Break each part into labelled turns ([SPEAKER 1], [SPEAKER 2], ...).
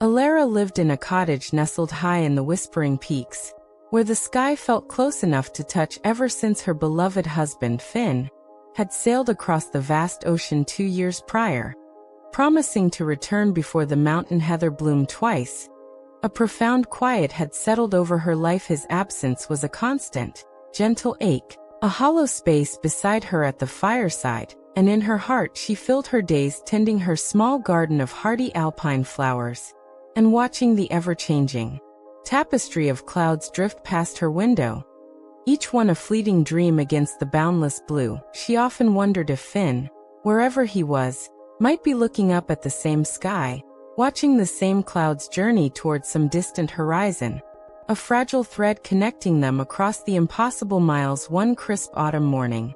[SPEAKER 1] Elara lived in a cottage nestled high in the Whispering Peaks, where the sky felt close enough to touch ever since her beloved husband, Finn, had sailed across the vast ocean 2 years prior, promising to return before the mountain heather bloomed twice. A profound quiet had settled over her life. His absence was a constant, gentle ache, a hollow space beside her at the fireside, and in her heart she filled her days tending her small garden of hardy alpine flowers, and watching the ever-changing tapestry of clouds drift past her window, each one a fleeting dream against the boundless blue. She often wondered if Finn, wherever he was, might be looking up at the same sky, watching the same clouds journey towards some distant horizon, a fragile thread connecting them across the impossible miles. One crisp autumn morning,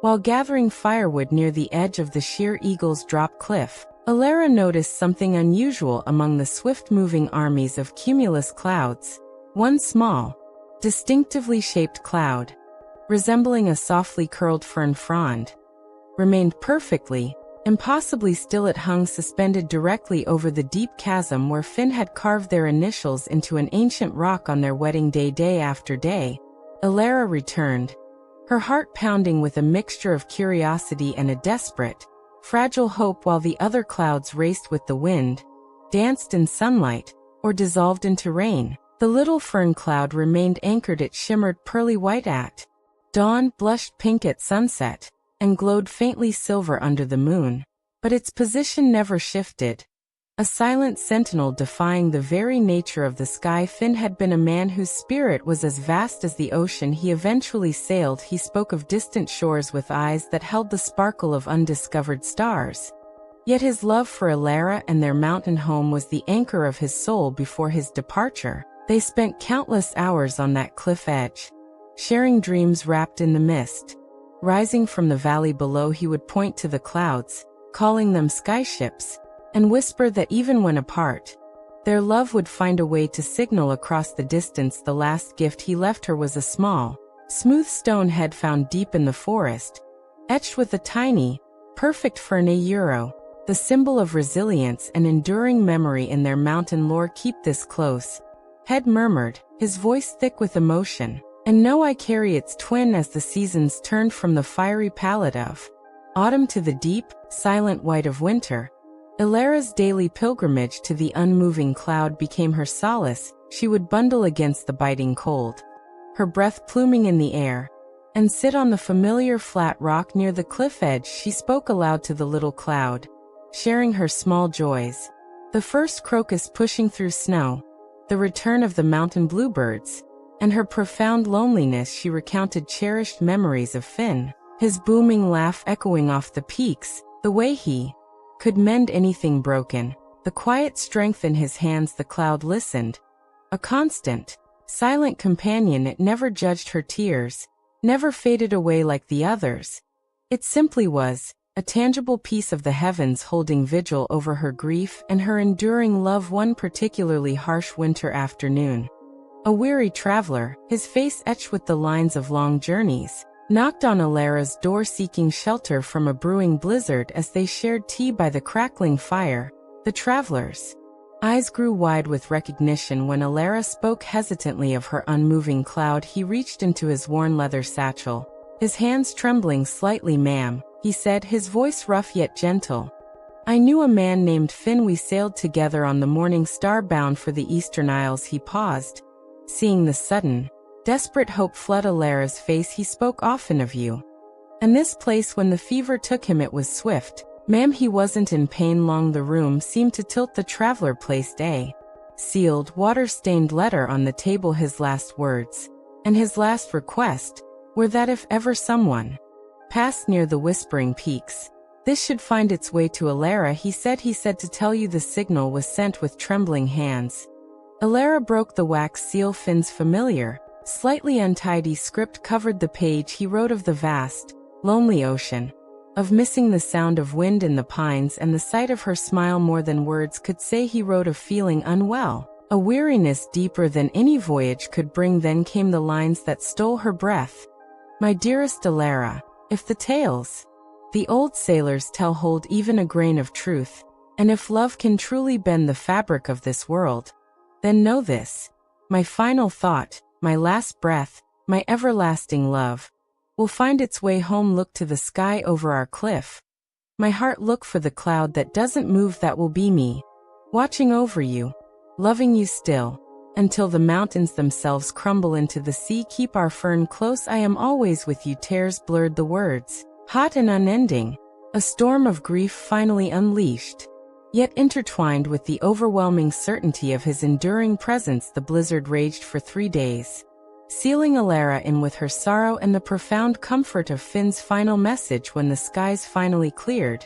[SPEAKER 1] while gathering firewood near the edge of the sheer Eagle's Drop cliff, Elara noticed something unusual among the swift-moving armies of cumulus clouds. One small, distinctively shaped cloud, resembling a softly curled fern frond, remained perfectly, impossibly still. It hung suspended directly over the deep chasm where Finn had carved their initials into an ancient rock on their wedding day. Day after day, Elara returned, her heart pounding with a mixture of curiosity and a desperate, fragile hope, while the other clouds raced with the wind, danced in sunlight, or dissolved into rain. The little fern cloud remained anchored. It shimmered pearly white at dawn, blushed pink at sunset, and glowed faintly silver under the moon. But its position never shifted, a silent sentinel defying the very nature of the sky. Finn had been a man whose spirit was as vast as the ocean he eventually sailed. He spoke of distant shores with eyes that held the sparkle of undiscovered stars. Yet his love for Elara and their mountain home was the anchor of his soul. Before his departure, they spent countless hours on that cliff edge, sharing dreams wrapped in the mist. Rising from the valley below, he would point to the clouds, calling them skyships, and whisper that even when apart, their love would find a way to signal across the distance. The last gift he left her was a small, smooth stone head found deep in the forest, etched with a tiny, perfect fern, the symbol of resilience and enduring memory in their mountain lore. "Keep this close," Head murmured, his voice thick with emotion, "and know I carry its twin." As the seasons turned from the fiery pallor of autumn to the deep, silent white of winter, Elara's daily pilgrimage to the unmoving cloud became her solace. She would bundle against the biting cold, her breath pluming in the air, and sit on the familiar flat rock near the cliff edge. She spoke aloud to the little cloud, sharing her small joys, the first crocus pushing through snow, the return of the mountain bluebirds, and her profound loneliness. She recounted cherished memories of Finn, his booming laugh echoing off the peaks, the way he could mend anything broken, the quiet strength in his hands. The cloud listened, a constant, silent companion. It never judged her tears, never faded away like the others. It simply was, a tangible piece of the heavens holding vigil over her grief and her enduring love. One particularly harsh winter afternoon, a weary traveler, his face etched with the lines of long journeys, knocked on Elara's door seeking shelter from a brewing blizzard. As they shared tea by the crackling fire, the traveler's eyes grew wide with recognition. When Elara spoke hesitantly of her unmoving cloud, he reached into his worn leather satchel, his hands trembling slightly. "Ma'am," he said, his voice rough yet gentle, "I knew a man named Finn. We sailed together on the Morning Star bound for the Eastern Isles." He paused, seeing the sudden, desperate hope flood Elara's face. "He spoke often of you and this place. When the fever took him it was swift." "Ma'am, he wasn't in pain long." The room seemed to tilt. The traveler placed a sealed, water-stained letter on the table. His last words, and his last request, were that if ever someone passed near the Whispering Peaks, this should find its way to Elara. He said to tell you." The signal was sent with trembling hands. Elara broke the wax seal. Finn's familiar, slightly untidy script covered the page. He wrote of the vast, lonely ocean, of missing the sound of wind in the pines and the sight of her smile more than words could say. He wrote of feeling unwell, a weariness deeper than any voyage could bring. Then came the lines that stole her breath. "My dearest Elara, if the tales the old sailors tell hold even a grain of truth, And if love can truly bend the fabric of this world, then know this: my final thought, my last breath, my everlasting love, will find its way home. Look to the sky over our cliff. My heart, look for the cloud that doesn't move. That will be me, watching over you, loving you still, until the mountains themselves crumble into the sea. Keep our fern close, I am always with you. Tears blurred the words, hot and unending, a storm of grief finally unleashed. Yet intertwined with the overwhelming certainty of his enduring presence, the blizzard raged for 3 days, sealing Elara in with her sorrow and the profound comfort of Finn's final message. When the skies finally cleared,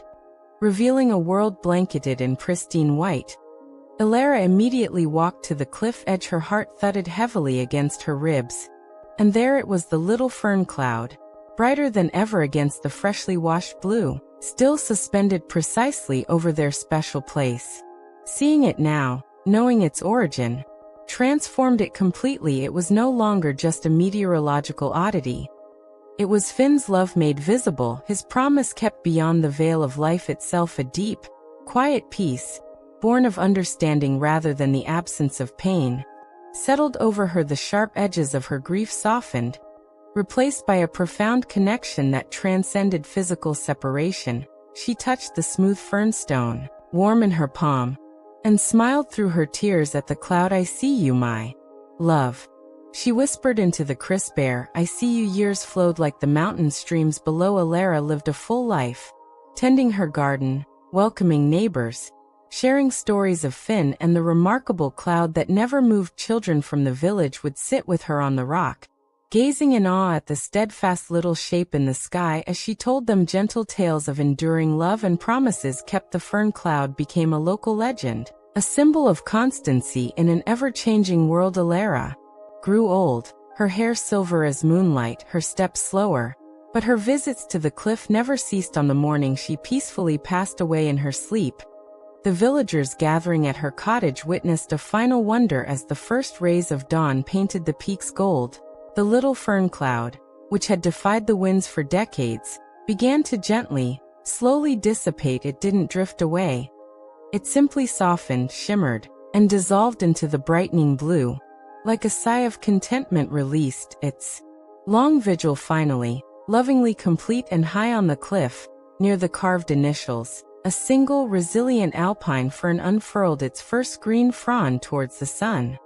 [SPEAKER 1] revealing a world blanketed in pristine white, Elara immediately walked to the cliff edge. Her heart thudded heavily against her ribs. And there it was, the little fern cloud, brighter than ever against the freshly washed blue, still suspended precisely over their special place. Seeing it now, knowing its origin, transformed it completely. It was no longer just a meteorological oddity. It was Finn's love made visible, his promise kept beyond the veil of life itself. A deep, quiet peace, born of understanding rather than the absence of pain, settled over her. The sharp edges of her grief softened, replaced by a profound connection that transcended physical separation. She touched the smooth fernstone, warm in her palm, and smiled through her tears at the cloud. I see you, my love, she whispered into the crisp air. I see you. Years flowed like the mountain streams below. Elara lived a full life, tending her garden, welcoming neighbors, sharing stories of Finn and the remarkable cloud that never moved. Children from the village would sit with her on the rock, gazing in awe at the steadfast little shape in the sky as she told them gentle tales of enduring love and promises kept. The fern cloud became a local legend, a symbol of constancy in an ever-changing world. Elara grew old, her hair silver as moonlight, her steps slower, but her visits to the cliff never ceased. On the morning she peacefully passed away in her sleep, the villagers gathering at her cottage witnessed a final wonder as the first rays of dawn painted the peaks gold. The little fern cloud, which had defied the winds for decades, began to gently, slowly dissipate. It didn't drift away. It simply softened, shimmered, and dissolved into the brightening blue. Like a sigh of contentment released, its long vigil finally, lovingly complete. And high on the cliff, near the carved initials, a single resilient alpine fern unfurled its first green frond towards the sun.